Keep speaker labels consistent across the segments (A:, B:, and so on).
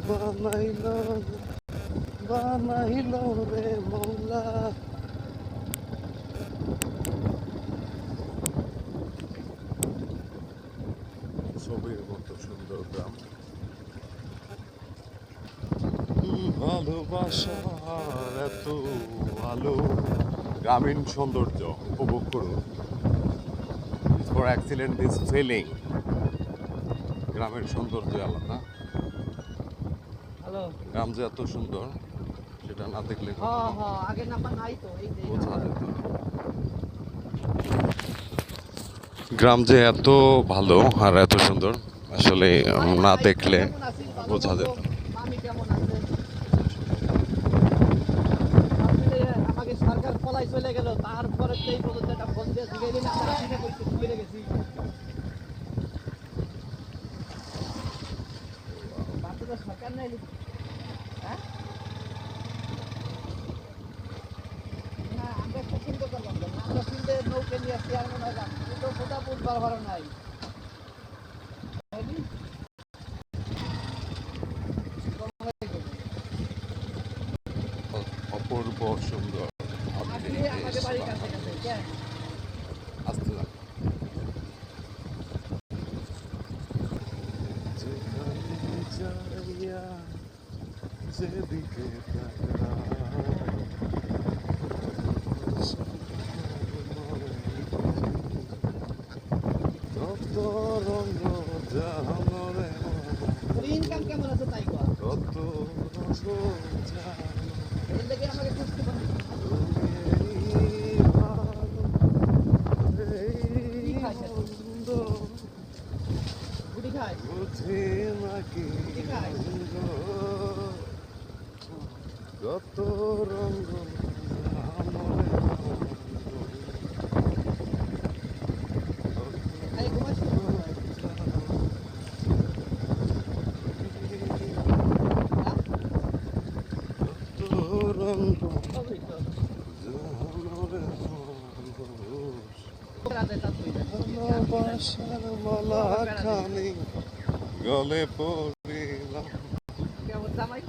A: বানাইলো বানাইলো রে মৌলা। ছবির মতো সুন্দর গ্রাম, ভালোবাসার এত আলো, গ্রামীণ সৌন্দর্য উপভোগ করুন। ফর এক্সিলেন্ট দিস ফিলিং, গ্রামের সৌন্দর্য আলাদা। গ্রাম যে এত সুন্দর সেটা না দেখলে বোঝা যেত না। গ্রাম যে এত ভালো আর এত সুন্দর আসলে না দেখলে বোঝা যেত না।
B: আমাকে সরকার পলাই চলে গেল, তারপরে এই পর্যন্ত একটা ফোন দিয়ে জিগাই দিন আমরা চিনে করতে ফিরে গেছি। বাচ্চাদের সরকার নাই, হ্যাঁ না আমরা একটা চিন্তা করলাম না, আমরা ফিল্ডে নৌকে নিয়ে চেয়ারম্যান হলাম, কিন্তু কোথা বুঝবার ভালো নাই।
A: অপূর্ব সুন্দর আসতে যেদিকে কত রঙ জানরে
B: ইনকাম কেমন আছে তাই কর,
A: কত
B: এর লেগে আমাকে খুঁজতে পারি বুড়ি খায়
A: বুঝি নাকি কত রঙ ভালোবাসার মালা খানি গলে পড়িলাম, আমার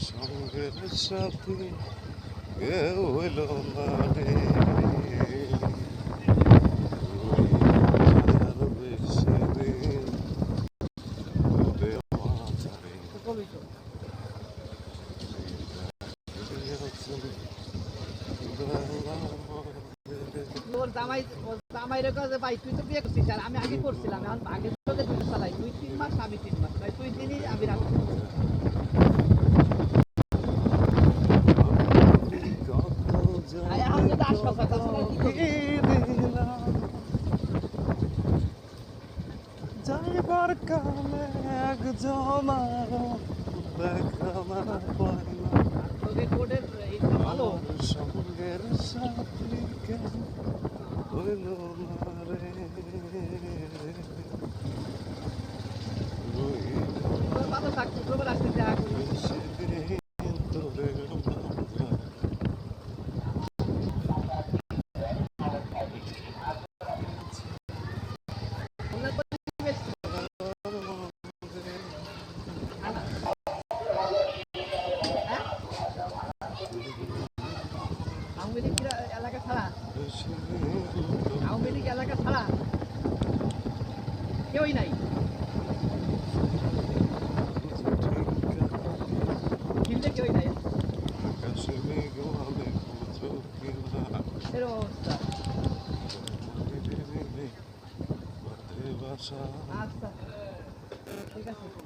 A: সঙ্গের সাথে কেউ হইল না রে। বেশি দিন মাঝারে
B: জামাইরে কাছে ভাই তুই তো বিয়ে করছিস, আর আমি আগে করছিলাম, এখন আগে তোকে দুটো চালাই, তুই 3 মাস আমি 3 মাস, ভাই তুই দিনই আমি রাখছি।
A: যাইবার কালে একজন দেখা না পাইলাম,
B: তোকে কোডের এইটা ভালো
A: সঙ্গের সাথী কেন হইল না রে।
B: ভালো থাকতো তোর আসতে দেখা করি এলাকা ছাড়া, আওয়ামী লীগ এলাকা ছাড়া কেউই নাই, ফিল্ডে কেউই নাই, এর অবস্থা। আচ্ছা ঠিক আছে।